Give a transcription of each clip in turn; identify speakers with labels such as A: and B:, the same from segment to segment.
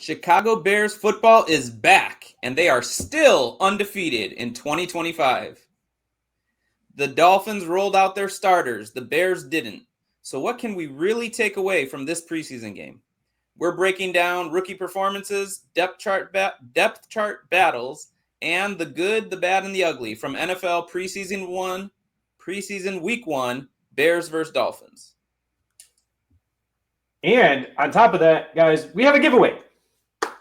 A: Chicago Bears football is back, and they are still undefeated in 2025. The Dolphins rolled out their starters. The Bears didn't. So what can we really take away from this preseason game? We're breaking down rookie performances, depth chart battles, and the good, the bad, and the ugly from NFL preseason week 1, Bears versus Dolphins.
B: And on top of that, guys, we have a giveaway.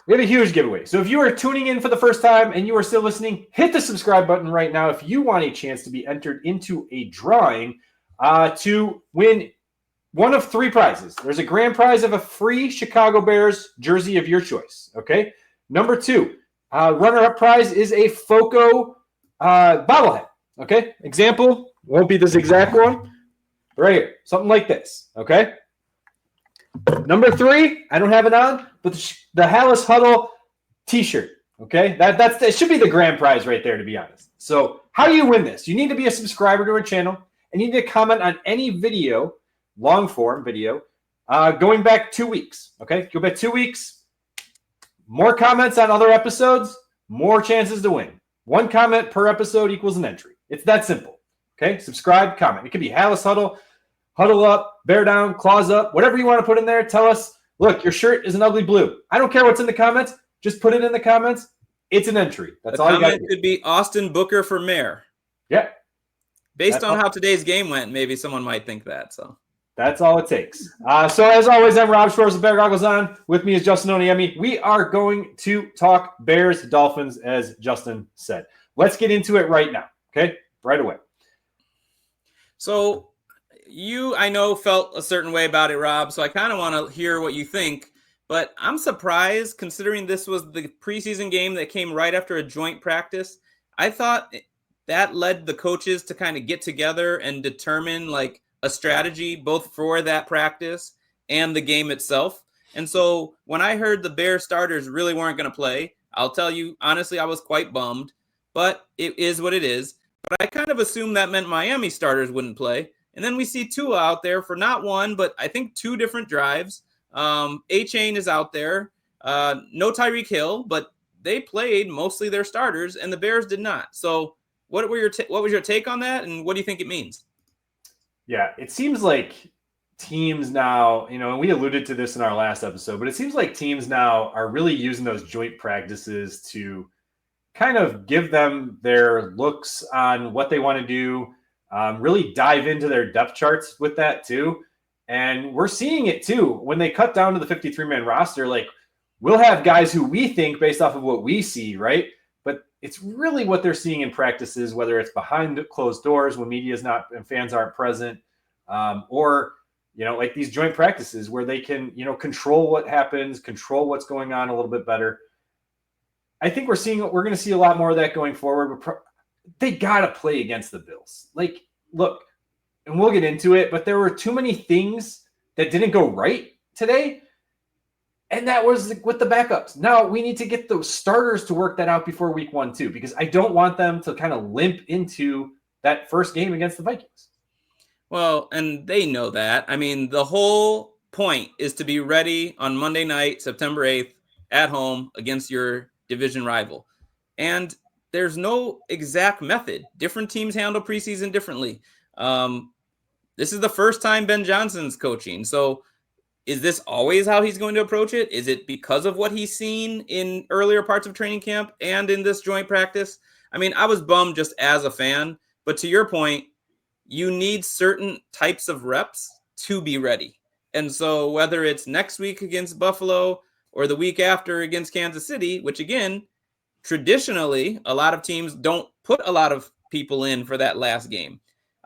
B: We have a huge giveaway. So if you are tuning in for the first time and you are still listening, hit the subscribe button right now if you want a chance to be entered into a drawing to win one of 3 prizes. There's a grand prize of a free Chicago Bears jersey of your choice, okay? Number 2, runner-up prize is a FOCO bobblehead, okay? Example, won't be this exact one, but right here, something like this, okay? Number 3, I don't have it on, but the Hallis Huddle t-shirt, okay? That should be the grand prize right there, to be honest. So how do you win this? You need to be a subscriber to our channel, and you need to comment on any video, long-form video, going back 2 weeks, okay? Go back 2 weeks, more comments on other episodes, more chances to win. 1 comment per episode equals an entry. It's that simple, okay? Subscribe, comment. It could be Hallis Huddle, Huddle Up, Bear Down, Claws Up, whatever you want to put in there. Tell us, look, your shirt is an ugly blue. I don't care what's in the comments. Just put it in the comments. It's an entry. That's all you got to do.
A: The comment could be Austin Booker for mayor.
B: Yeah.
A: Based on how today's game went, maybe someone might think that. So
B: that's all it takes. So as always, I'm Rob Schwartz with Bear Goggles On. With me is Justin Oniemi. We are going to talk Bears Dolphins, as Justin said. Let's get into it right now. Okay, right away.
A: So I know, felt a certain way about it, Rob, so I kind of want to hear what you think. But I'm surprised, considering this was the preseason game that came right after a joint practice. I thought that led the coaches to kind of get together and determine like a strategy both for that practice and the game itself. And so when I heard the Bears starters really weren't going to play, I'll tell you, honestly, I was quite bummed. But it is what it is. But I kind of assumed that meant Miami starters wouldn't play. And then we see Tua out there for not 1, but I think 2 different drives. A-Chain is out there. No Tyreek Hill, but they played mostly their starters, and the Bears did not. So what was your take on that, and what do you think it means?
B: Yeah, it seems like teams now, and we alluded to this in our last episode, but it seems like teams now are really using those joint practices to kind of give them their looks on what they want to do. Really dive into their depth charts with that too. And we're seeing it too. When they cut down to the 53-man roster, like we'll have guys who we think based off of what we see, right? But it's really what they're seeing in practices, whether it's behind closed doors when media is not and fans aren't present, or, like these joint practices where they can, control what happens, control what's going on a little bit better. I think we're going to see a lot more of that going forward. They got to play against the Bills. Like, look, and we'll get into it, but there were too many things that didn't go right today. And that was with the backups. Now we need to get those starters to work that out before week 1 too, because I don't want them to kind of limp into that first game against the Vikings.
A: Well, and they know that. I mean, the whole point is to be ready on Monday night, September 8th, at home against your division rival. And there's no exact method. Different teams handle preseason differently. This is the first time Ben Johnson's coaching. So is this always how he's going to approach it? Is it because of what he's seen in earlier parts of training camp and in this joint practice? I mean, I was bummed just as a fan, but to your point, you need certain types of reps to be ready. And so whether it's next week against Buffalo or the week after against Kansas City, which again, traditionally, a lot of teams don't put a lot of people in for that last game.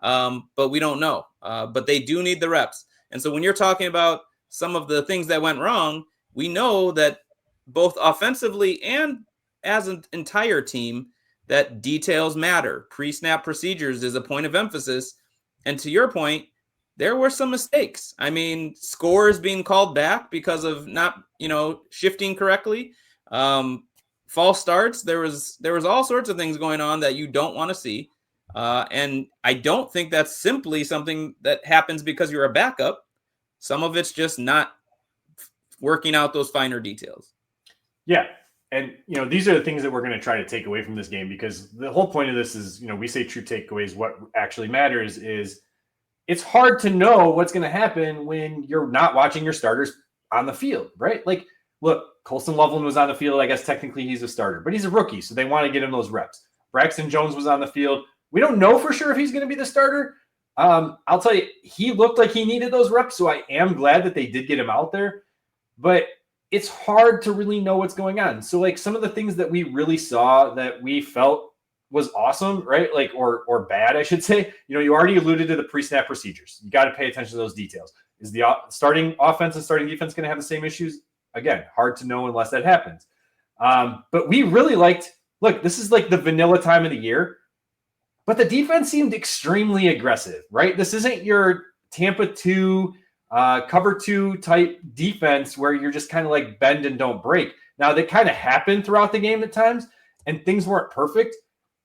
A: But we don't know. But they do need the reps. And so when you're talking about some of the things that went wrong, we know that both offensively and as an entire team, that details matter. Pre-snap procedures is a point of emphasis. And to your point, there were some mistakes. I mean, scores being called back because of not, shifting correctly. False starts. There was all sorts of things going on that you don't want to see. And I don't think that's simply something that happens because you're a backup. Some of it's just not working out those finer details.
B: Yeah. And, these are the things that we're going to try to take away from this game, because the whole point of this is, we say true takeaways. What actually matters is it's hard to know what's going to happen when you're not watching your starters on the field, right? Like, look, Colson Loveland was on the field. I guess technically he's a starter, but he's a rookie, so they want to get him those reps. Braxton Jones was on the field. We don't know for sure if he's going to be the starter. I'll tell you, he looked like he needed those reps, so I am glad that they did get him out there. But it's hard to really know what's going on. So, like, some of the things that we really saw that we felt was awesome, right? Like, or bad, I should say. You already alluded to the pre-snap procedures. You got to pay attention to those details. Is the starting offense and starting defense going to have the same issues? Again, hard to know unless that happens. But we really liked, look, this is like the vanilla time of the year, but the defense seemed extremely aggressive, right? This isn't your Tampa 2, cover 2 type defense where you're just kind of like bend and don't break. Now, they kind of happened throughout the game at times, and things weren't perfect,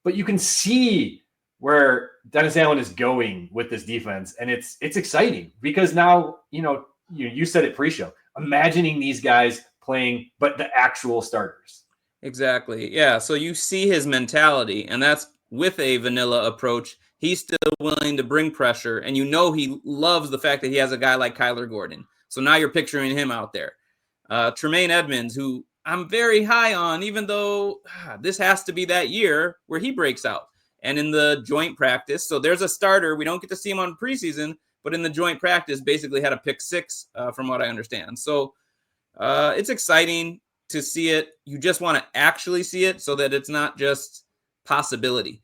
B: but you can see where Dennis Allen is going with this defense, and it's exciting because now, you said it pre-show, imagining these guys playing, but the actual starters.
A: Exactly. Yeah. So you see his mentality, and that's with a vanilla approach. He's still willing to bring pressure, and he loves the fact that he has a guy like Kyler Gordon. So now you're picturing him out there. Tremaine Edmonds, who I'm very high on, even though this has to be that year where he breaks out. And in the joint practice, so there's a starter. We don't get to see him on preseason, but in the joint practice, basically had a pick 6, from what I understand. So it's exciting to see it. You just want to actually see it so that it's not just possibility.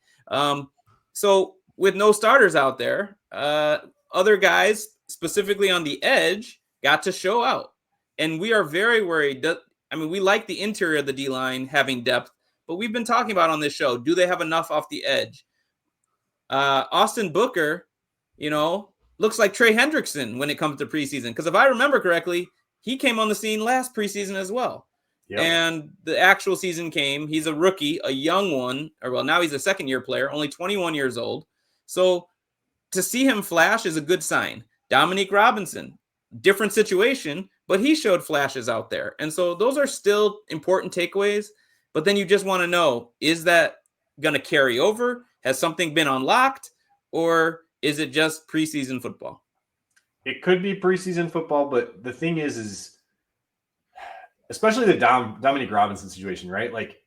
A: So with no starters out there, other guys, specifically on the edge, got to show out. And we are very worried. We like the interior of the D-line having depth, but we've been talking about on this show, do they have enough off the edge? Austin Booker, looks like Trey Hendrickson when it comes to preseason. Because if I remember correctly, he came on the scene last preseason as well. Yep. And the actual season came. He's a rookie, a young one, now he's a second-year player, only 21 years old. So to see him flash is a good sign. Dominique Robinson, different situation, but he showed flashes out there. And so those are still important takeaways. But then you just want to know, is that going to carry over? Has something been unlocked? Or is it just preseason football?
B: It could be preseason football, but the thing is especially the Dominique Robinson situation, right? Like,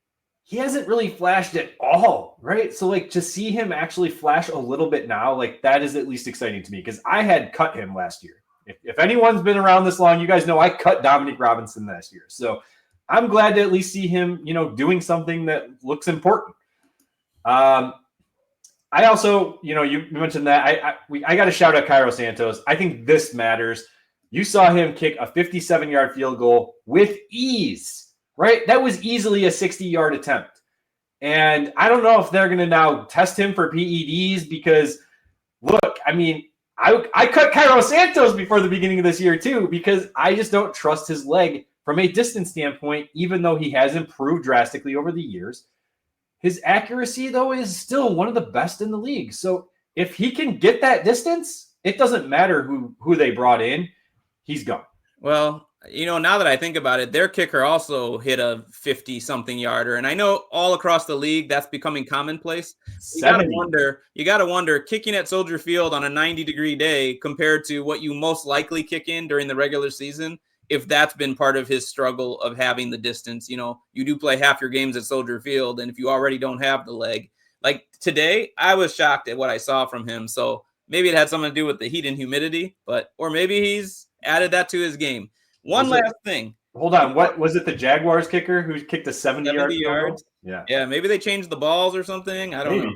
B: he hasn't really flashed at all, right? So, like, to see him actually flash a little bit now, like, that is at least exciting to me, because I had cut him last year. If anyone's been around this long, you guys know I cut Dominique Robinson last year. So I'm glad to at least see him, doing something that looks important. I also, you mentioned that. I got to shout out Cairo Santos. I think this matters. You saw him kick a 57-yard field goal with ease, right? That was easily a 60-yard attempt. And I don't know if they're going to now test him for PEDs because, look, I cut Cairo Santos before the beginning of this year too, because I just don't trust his leg from a distance standpoint, even though he has improved drastically over the years. His accuracy, though, is still one of the best in the league. So if he can get that distance, it doesn't matter who they brought in. He's gone.
A: Well, now that I think about it, their kicker also hit a 50-something yarder. And I know all across the league that's becoming commonplace. You got to wonder, kicking at Soldier Field on a 90-degree day compared to what you most likely kick in during the regular season, if that's been part of his struggle of having the distance. You do play half your games at Soldier Field, and if you already don't have the leg. Like today, I was shocked at what I saw from him. So maybe it had something to do with the heat and humidity, or maybe he's added that to his game. One last thing.
B: Hold on. What was it? The Jaguars kicker who kicked a 70 yards?
A: Yeah. Maybe they changed the balls or something. I don't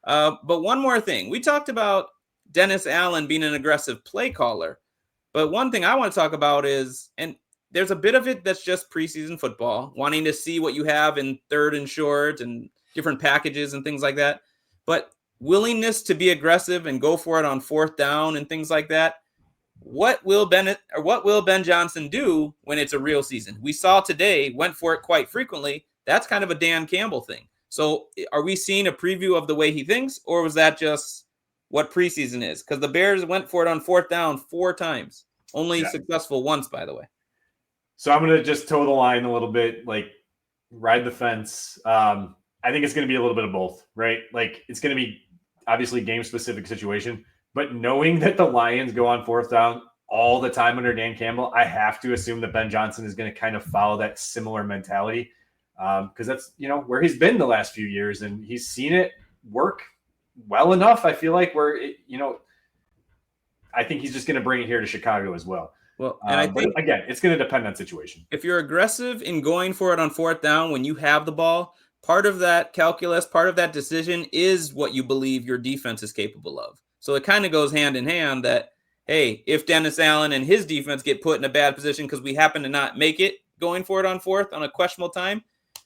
A: know. But one more thing. We talked about Dennis Allen being an aggressive play caller. But one thing I want to talk about is, and there's a bit of it that's just preseason football, wanting to see what you have in third and short and different packages and things like that. But willingness to be aggressive and go for it on fourth down and things like that. What will Ben Johnson do when it's a real season? We saw today, went for it quite frequently. That's kind of a Dan Campbell thing. So are we seeing a preview of the way he thinks, or was that just what preseason is? Because the Bears went for it on fourth down 4 times. Only successful once, by the way.
B: So I'm going to just toe the line a little bit, like ride the fence. I think it's going to be a little bit of both, right? Like it's going to be obviously game specific situation, but knowing that the Lions go on fourth down all the time under Dan Campbell, I have to assume that Ben Johnson is going to kind of follow that similar mentality because that's, where he's been the last few years and he's seen it work well enough. I feel like I think he's just going to bring it here to Chicago as well.
A: Well, and I think,
B: again, it's going to depend on situation.
A: If you're aggressive in going for it on fourth down when you have the ball, part of that calculus, part of that decision is what you believe your defense is capable of. So it kind of goes hand in hand that, hey, if Dennis Allen and his defense get put in a bad position because we happen to not make it going for it on fourth on a questionable time,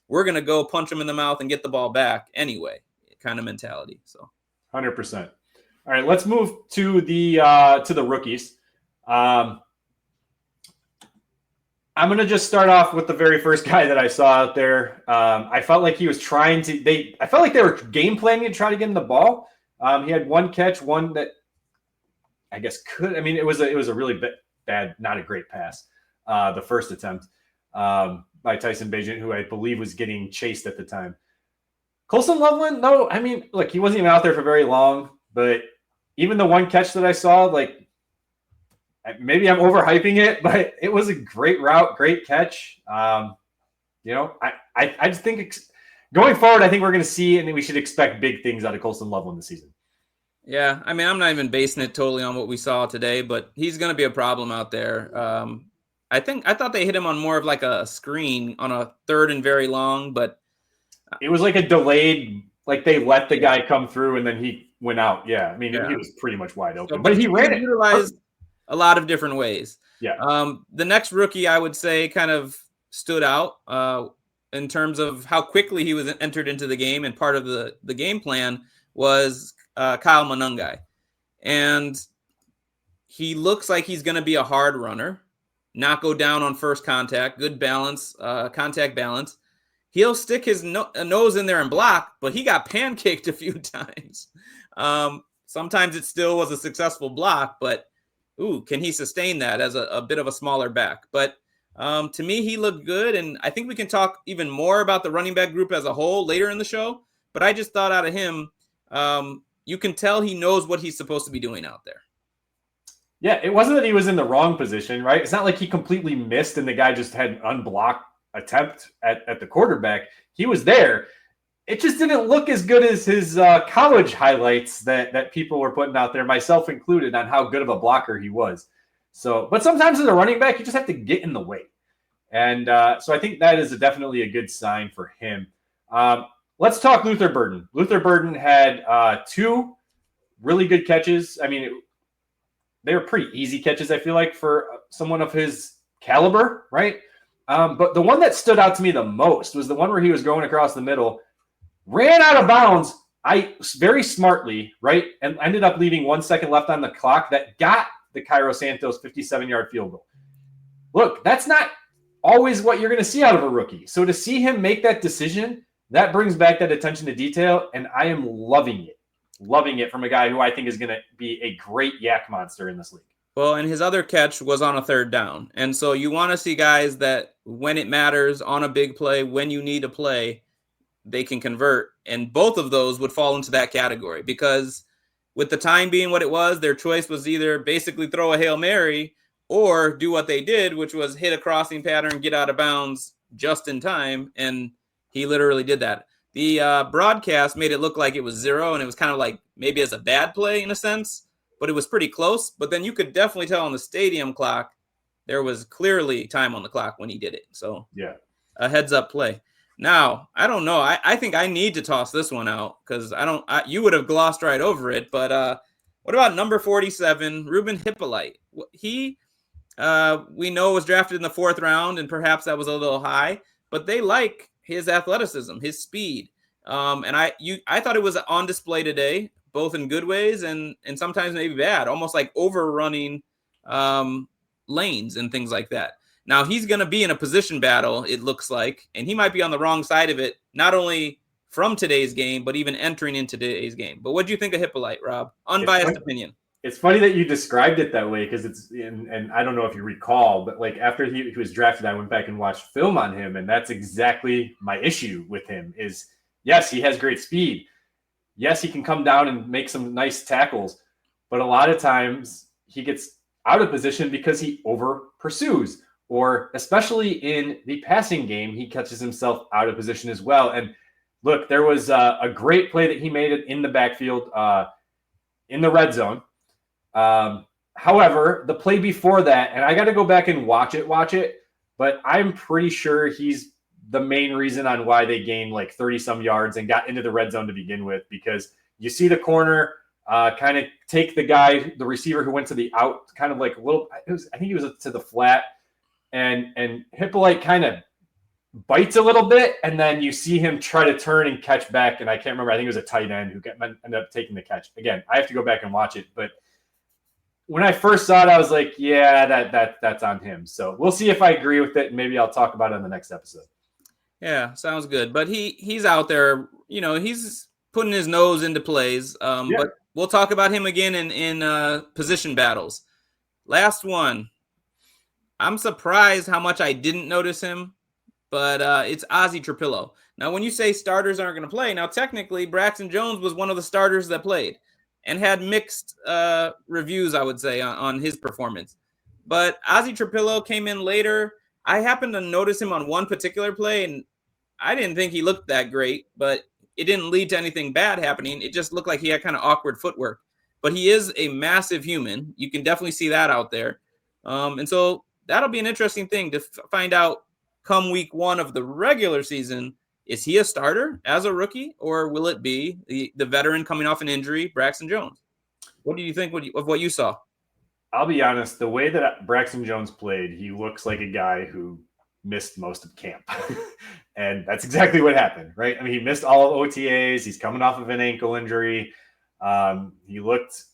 A: we're going to go punch them in the mouth and get the ball back anyway, kind of mentality. So
B: 100%. All right, let's move to the rookies. I'm going to just start off with the very first guy that I saw out there. I felt like he was I felt like they were game planning to try to get him the ball. He had one catch, one that I guess it was a really bad, not a great pass. The first attempt by Tyson Bagent, who I believe was getting chased at the time. Colson Loveland, no, look, he wasn't even out there for very long, but even the one catch that I saw, like, maybe I'm overhyping it, but it was a great route, great catch. I just think going forward, I think we're going to see, and we should expect big things out of Colson Loveland this season.
A: Yeah, I'm not even basing it totally on what we saw today, but he's going to be a problem out there. I thought they hit him on more of like a screen on a third and very long, but
B: it was like a delayed, like they let the guy come through and then he went out. Yeah, he was pretty much wide open,
A: so,
B: but he ran it.
A: Utilized a lot of different ways.
B: Yeah.
A: The next rookie I would say kind of stood out in terms of how quickly he was entered into the game, and part of the game plan was Kyle Monangai. And he looks like he's going to be a hard runner, not go down on first contact, good balance, contact balance. He'll stick his nose in there and block, but he got pancaked a few times. Sometimes it still was a successful block, but can he sustain that as a bit of a smaller back? But to me, he looked good, and I think we can talk even more about the running back group as a whole later in the show. But I just thought out of him, you can tell he knows what he's supposed to be doing out there.
B: Yeah, it wasn't that he was in the wrong position, right? It's not like he completely missed and the guy just had an unblocked attempt at the quarterback. He was there. It just didn't look as good as his college highlights that people were putting out there, myself included, on how good of a blocker he was. So, but sometimes as a running back, you just have to get in the way. And so I think that is definitely a good sign for him. Let's talk Luther Burden. Luther Burden had two really good catches. They were pretty easy catches, I feel like, for someone of his caliber, right? But the one that stood out to me the most was the one where he was going across the middle, ran out of bounds, very smartly, right? And ended up leaving 1 second left on the clock that got the Cairo Santos 57-yard field goal. Look, that's not always what you're going to see out of a rookie. So to see him make that decision, that brings back that attention to detail, and I am loving it. Loving it from a guy who I think is going to be a great yak monster in this league.
A: Well, and his other catch was on a third down. And so you want to see guys that when it matters on a big play, when you need a play, they can convert. And both of those would fall into that category because with the time being what it was, their choice was either basically throw a Hail Mary or do what they did, which was hit a crossing pattern, get out of bounds just in time. And he literally did that. The broadcast made it look like it was 0, and it was kind of like maybe as a bad play in a sense, but it was pretty close. But then you could definitely tell on the stadium clock, there was clearly time on the clock when he did it. So
B: yeah,
A: a heads up play. Now, I don't know. I think I need to toss this one out because you would have glossed right over it. But what about number 47, Ruben Hippolyte? He, we know, was drafted in the 4th round, and perhaps that was a little high, but they like his athleticism, his speed. And I thought it was on display today, both in good ways and sometimes maybe bad, almost like overrunning lanes and things like that. Now he's going to be in a position battle, it looks like, and he might be on the wrong side of it, not only from today's game, but even entering into today's game. But what do you think of Hippolyte, Rob? Unbiased opinion.
B: It's funny that you described it that way because and I don't know if you recall, but like after he was drafted, I went back and watched film on him, and that's exactly my issue with him. Is yes, he has great speed. Yes, he can come down and make some nice tackles, but a lot of times he gets out of position because he over pursues, or especially in the passing game, he catches himself out of position as well. And look, there was a great play that he made it in the backfield in the red zone. However, the play before that, and I got to go back and watch it, but I'm pretty sure he's the main reason on why they gained like 30 some yards and got into the red zone to begin with, because you see the corner kind of take the receiver who went to the out, kind of like a little, I think he was to the flat, and Hippolyte kind of bites a little bit, and then you see him try to turn and catch back, and I can't remember, I think it was a tight end who ended up taking the catch. Again, I have to go back and watch it, but when I first saw it, I was like, yeah, that's on him. So we'll see if I agree with it, and maybe I'll talk about it on the next episode.
A: Yeah, sounds good. But he's out there, he's putting his nose into plays. But we'll talk about him again in position battles. Last one. I'm surprised how much I didn't notice him, but it's Ozzie Trapillo. Now, when you say starters aren't going to play, now technically Braxton Jones was one of the starters that played and had mixed reviews, I would say, on his performance. But Ozzie Trapillo came in later. I happened to notice him on one particular play, and I didn't think he looked that great, but it didn't lead to anything bad happening. It just looked like he had kind of awkward footwork. But he is a massive human. You can definitely see that out there. And so that'll be an interesting thing to find out come week 1 of the regular season. Is he a starter as a rookie, or will it be the veteran coming off an injury, Braxton Jones? What do you think of what you saw?
B: I'll be honest, the way that Braxton Jones played, he looks like a guy who missed most of camp. And that's exactly what happened, right? I mean, he missed all of OTAs. He's coming off of an ankle injury. He looked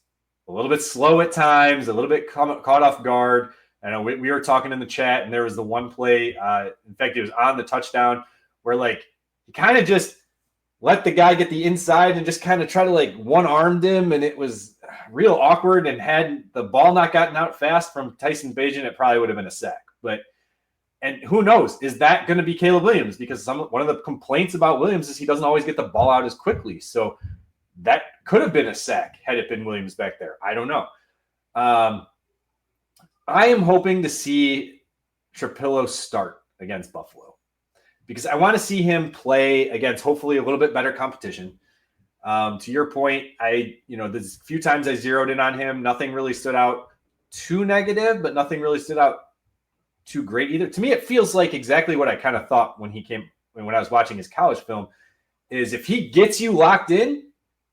B: a little bit slow at times, a little bit caught off guard. I know we were talking in the chat, and there was the one play. In fact, it was on the touchdown where like he kind of just let the guy get the inside and just kind of try to like one-armed him, and it was real awkward. And had the ball not gotten out fast from Tyson Bagent, it probably would have been a sack. And who knows, is that going to be Caleb Williams? Because one of the complaints about Williams is he doesn't always get the ball out as quickly. So that could have been a sack had it been Williams back there. I don't know. I am hoping to see Trapillo start against Buffalo because I want to see him play against hopefully a little bit better competition. To your point, there's a few times I zeroed in on him. Nothing really stood out too negative, but nothing really stood out too great either. To me, it feels like exactly what I kind of thought when I was watching his college film is if he gets you locked in,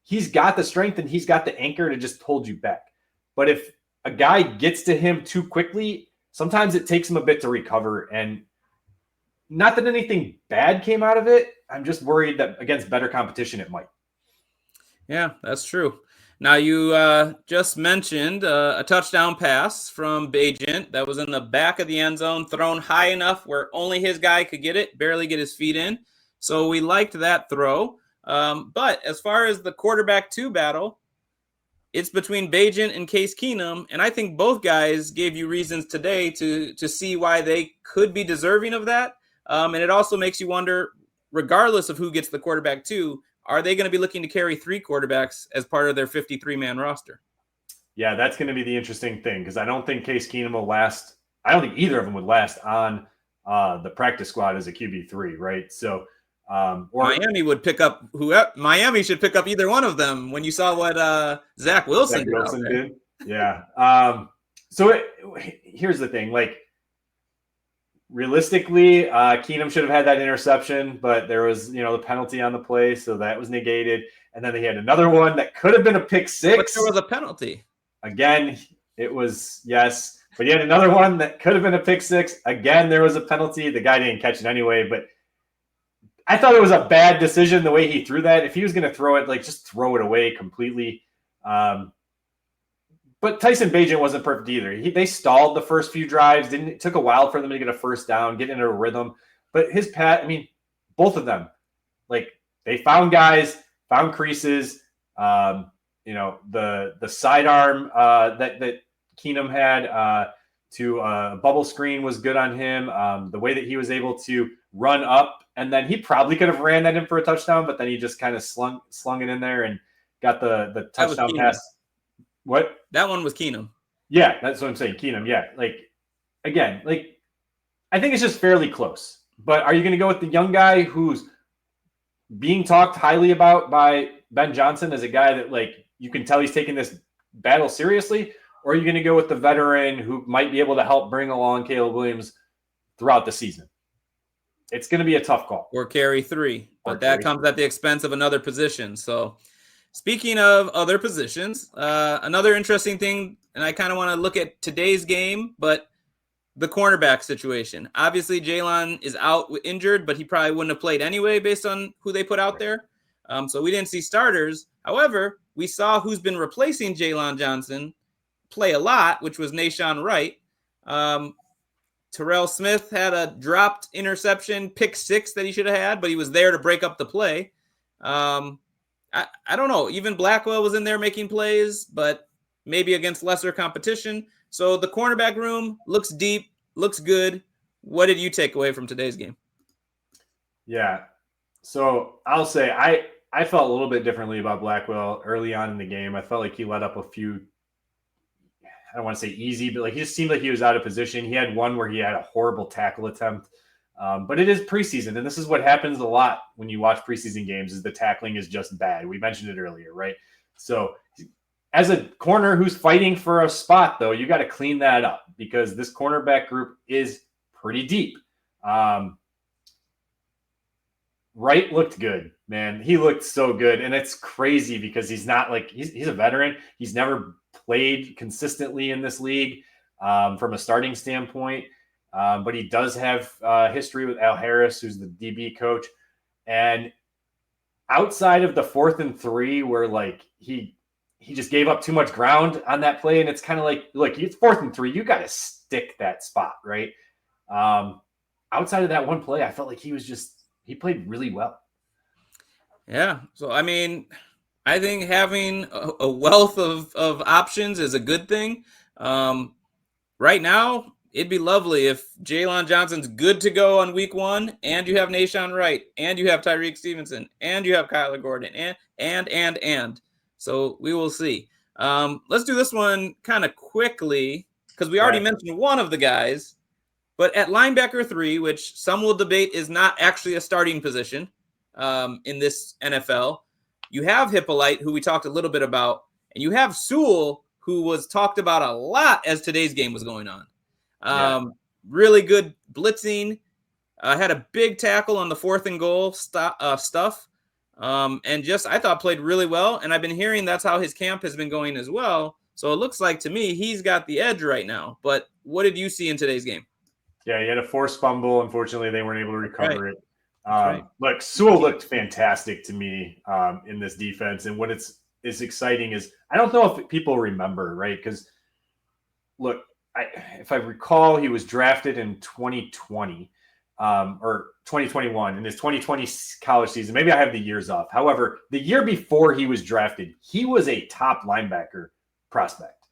B: he's got the strength and he's got the anchor to just hold you back. But if a guy gets to him too quickly, sometimes it takes him a bit to recover. And not that anything bad came out of it. I'm just worried that against better competition, it might.
A: Yeah, that's true. Now, you just mentioned a touchdown pass from Bagent that was in the back of the end zone, thrown high enough where only his guy could get it, barely get his feet in. So we liked that throw. But as far as the quarterback 2 battle, it's between Bagent and Case Keenum, and I think both guys gave you reasons today to see why they could be deserving of that. And it also makes you wonder, regardless of who gets the quarterback 2, are they going to be looking to carry 3 quarterbacks as part of their 53-man roster?
B: Yeah, that's going to be the interesting thing because I don't think Case Keenum will last. I don't think either of them would last on the practice squad as a QB3, right? So,
A: Miami would pick up Miami should pick up either one of them. When you saw what Zach Wilson did.
B: Yeah. Here's the thing, like. Realistically, Keenum should have had that interception, but there was, the penalty on the play, so that was negated. And then they had another one that could have been a pick 6.
A: But there was a penalty.
B: Again, it was, yes. But you had another one that could have been a pick 6. Again, there was a penalty. The guy didn't catch it anyway, but I thought it was a bad decision the way he threw that. If he was going to throw it, like, just throw it away completely. But Tyson Bagent wasn't perfect either. They stalled the first few drives. It took a while for them to get a first down, get into a rhythm. But both of them, like they found guys, found creases. the sidearm that Keenum had to bubble screen was good on him. The way that he was able to run up, and then he probably could have ran that in for a touchdown, but then he just kind of slung it in there and got the touchdown pass. What?
A: That one was Keenum.
B: Yeah, that's what I'm saying. Keenum. Yeah, again, I think it's just fairly close. But are you going to go with the young guy who's being talked highly about by Ben Johnson as a guy that you can tell he's taking this battle seriously? Or are you going to go with the veteran who might be able to help bring along Caleb Williams throughout the season? It's going to be a tough call.
A: Or carry 3, but that comes at the expense of another position. So speaking of other positions, another interesting thing, and I kind of want to look at today's game, but the cornerback situation. Obviously, Jalen is out injured, but he probably wouldn't have played anyway based on who they put out there. So we didn't see starters. However, we saw who's been replacing Jalen Johnson play a lot, which was Nahshon Wright. Terrell Smith had a dropped interception, pick 6 that he should have had, but he was there to break up the play. I don't know. Even Blackwell was in there making plays, but maybe against lesser competition. So the cornerback room looks deep, looks good. What did you take away from today's game?
B: Yeah. So I'll say I felt a little bit differently about Blackwell early on in the game. I felt like he let up a few, I don't want to say easy, but he just seemed like he was out of position. He had one where he had a horrible tackle attempt. But it is preseason, and this is what happens a lot when you watch preseason games is the tackling is just bad. We mentioned it earlier, right? So as a corner who's fighting for a spot, though, you got to clean that up because this cornerback group is pretty deep. Wright looked good, man. He looked so good, and it's crazy because he's not he's a veteran. He's never played consistently in this league from a starting standpoint, but he does have history with Al Harris, who's the DB coach. And outside of the 4th and 3, where he just gave up too much ground on that play, and it's kind of look, it's 4th and 3, you got to stick that spot, right? Outside of that one play, I felt like he played really well.
A: Yeah. So, I mean, I think having a wealth of options is a good thing. Right now, it'd be lovely if Jalen Johnson's good to go on week 1, and you have Nahshon Wright, and you have Tyreek Stevenson, and you have Kyler Gordon, and. So we will see. Let's do this one kind of quickly because we already mentioned one of the guys. But at linebacker 3, which some will debate is not actually a starting position in this NFL, you have Hippolyte, who we talked a little bit about, and you have Sewell, who was talked about a lot as today's game was going on. Really good blitzing. Had a big tackle on the 4th and goal stuff. And just, I thought, played really well. And I've been hearing that's how his camp has been going as well. So it looks like to me he's got the edge right now. But what did you see in today's game?
B: Yeah, he had a forced fumble. Unfortunately, they weren't able to recover it. Look, Sewell looked fantastic to me in this defense. And what is exciting is I don't know if people remember, right? Because, look, if I recall, he was drafted in 2020 or 2021 in his 2020 college season. Maybe I have the years off. However, the year before he was drafted, he was a top linebacker prospect.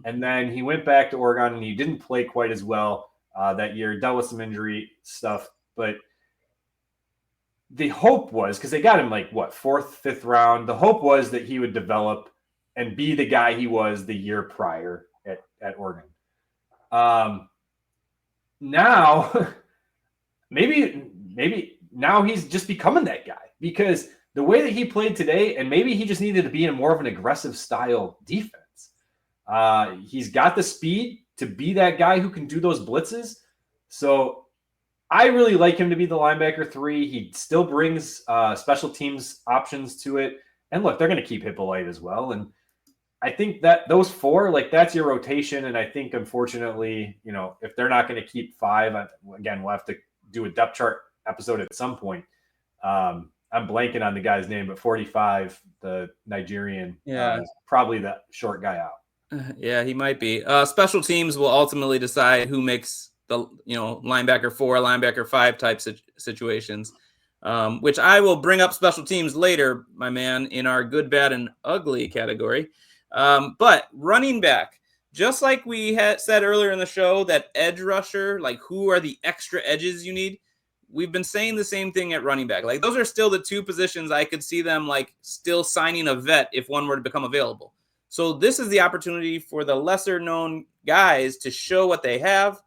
B: And then he went back to Oregon and he didn't play quite as well that year, dealt with some injury stuff. But the hope was, because they got him 4th, 5th round, the hope was that he would develop and be the guy he was the year prior at Oregon. Now, maybe now he's just becoming that guy because the way that he played today, and maybe he just needed to be in more of an aggressive style defense. He's got the speed to be that guy who can do those blitzes. So I really like him to be the linebacker 3. He still brings special teams options to it. And look, they're going to keep Hippolyte as well. And I think that those 4, that's your rotation. And I think, unfortunately, if they're not going to keep 5, again, we'll have to do a depth chart episode at some point. I'm blanking on the guy's name, but 45, the Nigerian, is probably the short guy out.
A: Yeah, he might be. Special teams will ultimately decide who makes the linebacker 4, linebacker 5 type situations. which I will bring up special teams later, my man, in our good, bad, and ugly category. But running back, just like we had said earlier in the show, that edge rusher, like who are the extra edges you need? We've been saying the same thing at running back. Like those are still the two positions I could see them like still signing a vet if one were to become available. So this is the opportunity for the lesser known guys to show what they have.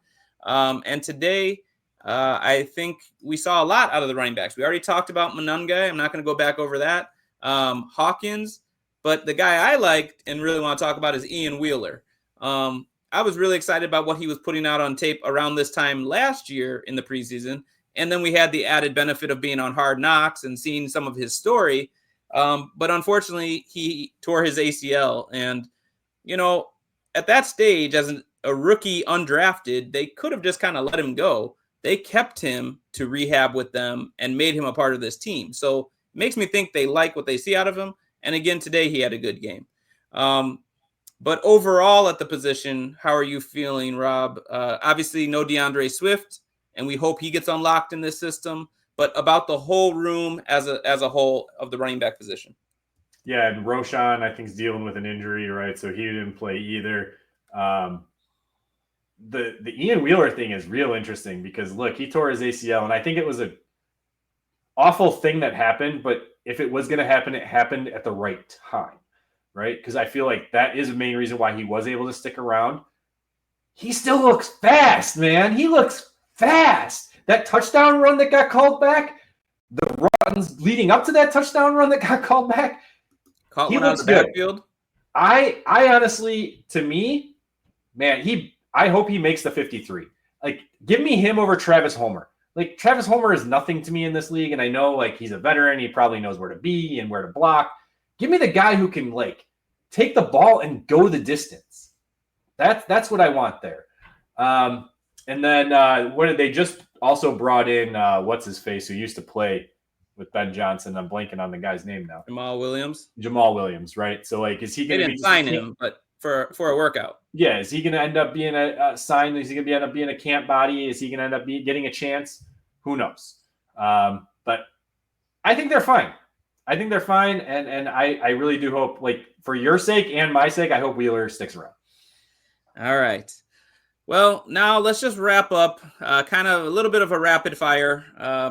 A: And today, I think we saw a lot out of the running backs. We already talked about Monunga. I'm not going to go back over that. Hawkins, but the guy I liked and really want to talk about is Ian Wheeler. I was really excited about what he was putting out on tape around this time last year in the preseason. And then we had the added benefit of being on Hard Knocks and seeing some of his story. But unfortunately, he tore his ACL. And, you know, at that stage, as a rookie undrafted, they could have just kind of let him go. They kept him to rehab with them and made him a part of this team. So it makes me think they like what they see out of him. And again, today he had a good game. But overall at the position, how are you feeling, Rob? Obviously, no DeAndre Swift, and we hope he gets unlocked in this system. But about the whole room as a whole of the running back position.
B: Yeah, and Roshan, I think, is dealing with an injury, right? So he didn't play either. The Ian Wheeler thing is real interesting because, look, he tore his ACL, and I think it was an awful thing that happened. But if it was going to happen, it happened at the right time, right? Because I feel like that is the main reason why he was able to stick around. He still looks fast, man. He looks fast. That touchdown run that got called back, the runs leading up to that touchdown run that got called back,
A: Caught
B: he
A: one out
B: looks
A: of the
B: good.
A: backfield.
B: I honestly, to me, man, I hope he makes the 53. Like, give me him over Travis Homer. Like, Travis Homer is nothing to me in this league, and I know, like, he's a veteran. He probably knows where to be and where to block. Give me the guy who can, like, take the ball and go the distance. That's what I want there. And then what did they just also brought in? What's his face who used to play with Ben Johnson? I'm blanking on the guy's name now. Jamal Williams, right? So like, is he going to be
A: sign him, but for a workout?
B: Yeah, is he going to end up being a sign? Is he going to end up being a camp body? Is he going to end up getting a chance? Who knows? But I think they're fine. And I really do hope, like, for your sake and my sake, I hope Wheeler sticks around.
A: All right. Well, now let's just wrap up, kind of a little bit of a rapid fire.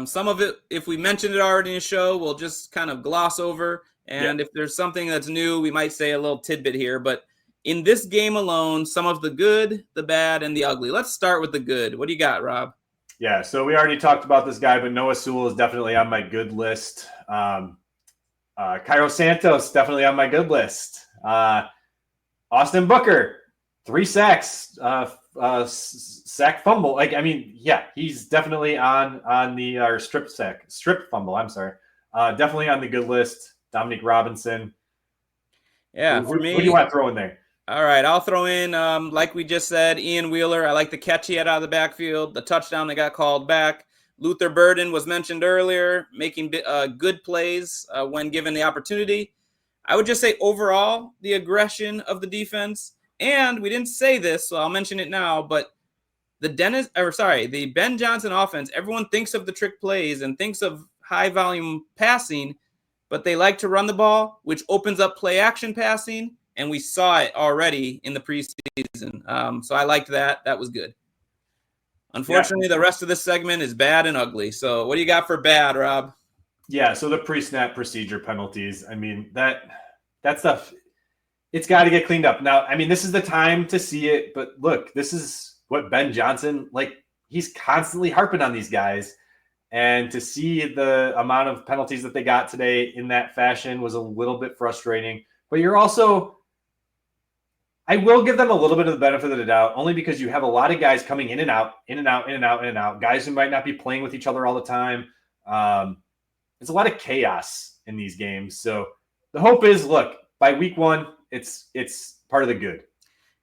A: Some of it, if we mentioned it already in the show, we'll just kind of gloss over. And if there's something that's new, we might say a little tidbit here. But in this game alone, some of the good, the bad, and the ugly. Let's start with the good. What do you got, Rob?
B: Yeah, so we already talked about this guy, but Noah Sewell is definitely on my good list. Cairo Santos, definitely on my good list. Austin Booker, 3 sacks, sack fumble. Like, I mean, yeah, he's definitely on the strip fumble. I'm sorry. Definitely on the good list. Dominic Robinson.
A: Yeah,
B: for me. Who do you want to throw in there?
A: All right, I'll throw in, like we just said, Ian Wheeler. I like the catch he had out of the backfield, the touchdown that got called back. Luther Burden was mentioned earlier, making good plays when given the opportunity. I would just say overall, the aggression of the defense. And we didn't say this, so I'll mention it now, but the Ben Johnson offense, everyone thinks of the trick plays and thinks of high volume passing, but they like to run the ball, which opens up play action passing. And we saw it already in the preseason. So I liked that. That was good. Unfortunately, the rest of this segment is bad and ugly. So what do you got for bad, Rob?
B: Yeah, so the pre-snap procedure penalties. I mean, that stuff, it's got to get cleaned up. Now, I mean, this is the time to see it. But look, this is what Ben Johnson, like, he's constantly harping on these guys. And to see the amount of penalties that they got today in that fashion was a little bit frustrating. But you're also, I will give them a little bit of the benefit of the doubt, only because you have a lot of guys coming in and out, guys who might not be playing with each other all the time. There's a lot of chaos in these games. So the hope is, look, by week 1, it's part of the good.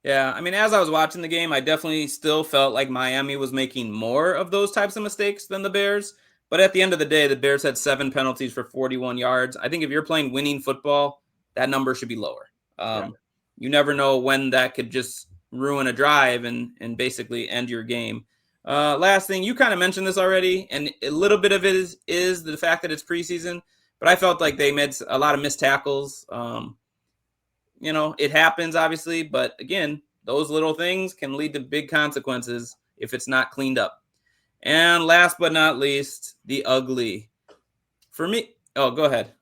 A: Yeah, I mean, as I was watching the game, I definitely still felt like Miami was making more of those types of mistakes than the Bears. But at the end of the day, the Bears had 7 penalties for 41 yards. I think if you're playing winning football, that number should be lower. You never know when that could just ruin a drive and basically end your game. Last thing, you kind of mentioned this already, and a little bit of it is the fact that it's preseason, but I felt like they made a lot of missed tackles. It happens, obviously, but again, those little things can lead to big consequences if it's not cleaned up. And last but not least, the ugly. For me, go ahead.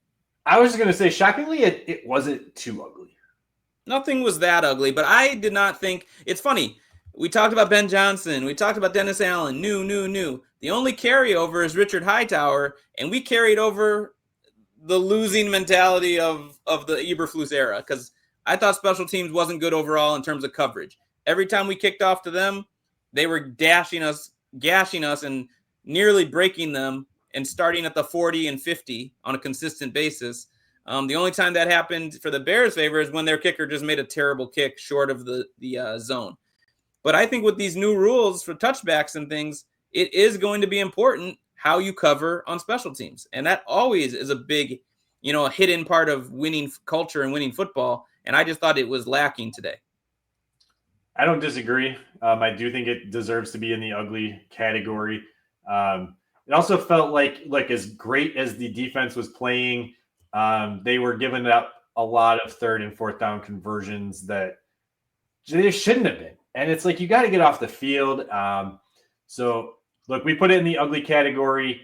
B: I was just going to say, shockingly, it wasn't too ugly.
A: Nothing was that ugly, but I did not think – it's funny. We talked about Ben Johnson. We talked about Dennis Allen. New. The only carryover is Richard Hightower, and we carried over the losing mentality of the Eberflus era because I thought special teams wasn't good overall in terms of coverage. Every time we kicked off to them, they were gashing us, and nearly breaking them and starting at the 40 and 50 on a consistent basis. The only time that happened for the Bears' favor is when their kicker just made a terrible kick short of the zone. But I think with these new rules for touchbacks and things, it is going to be important how you cover on special teams. And that always is a big, a hidden part of winning culture and winning football. And I just thought it was lacking today.
B: I don't disagree. I do think it deserves to be in the ugly category. It also felt like as great as the defense was playing, they were giving up a lot of third and fourth down conversions that they shouldn't have been. And it's like, you got to get off the field. So look, we put it in the ugly category.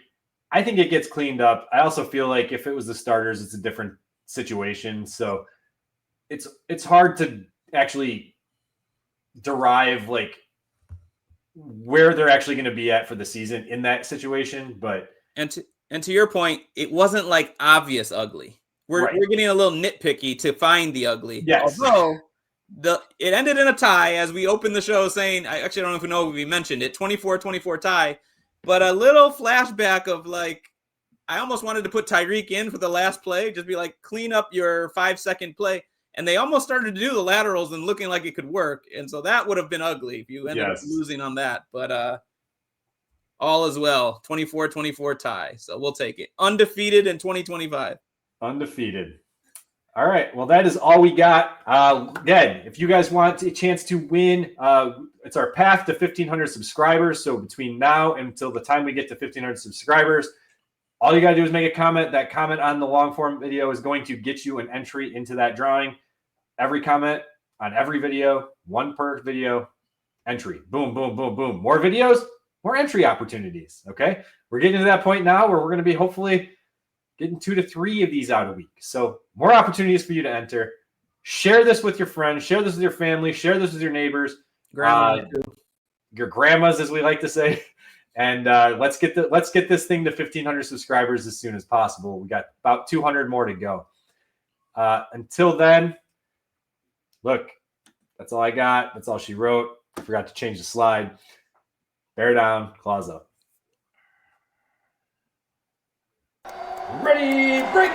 B: I think it gets cleaned up. I also feel like if it was the starters, it's a different situation. So it's hard to actually derive like where they're actually going to be at for the season in that situation. But
A: and to your point, it wasn't like obvious ugly. We're getting a little nitpicky to find the ugly.
B: Yes.
A: Although it ended in a tie as we opened the show saying, I actually don't know if we know if we mentioned it, 24-24 tie, but a little flashback of like, I almost wanted to put Tyreek in for the last play, just be like, clean up your 5-second play. And they almost started to do the laterals and looking like it could work. And so that would have been ugly if you ended up losing on that. But all is well, 24-24 tie. So we'll take it. Undefeated in 2025.
B: Undefeated. All right. Well, that is all we got. Again, if you guys want a chance to win, it's our path to 1,500 subscribers. So between now and until the time we get to 1,500 subscribers, all you got to do is make a comment. That comment on the long form video is going to get you an entry into that drawing. Every comment on every video, one per video, entry. Boom, boom, boom, boom. More videos, more entry opportunities. Okay. We're getting to that point now where we're going to be hopefully getting 2 to 3 of these out a week. So more opportunities for you to enter. Share this with your friends. Share this with your family. Share this with your neighbors. Your grandmas, as we like to say. And let's get this thing to 1,500 subscribers as soon as possible. We got about 200 more to go. Until then, look, that's all I got. That's all she wrote. I forgot to change the slide. Bear down, claws up. Ready, break!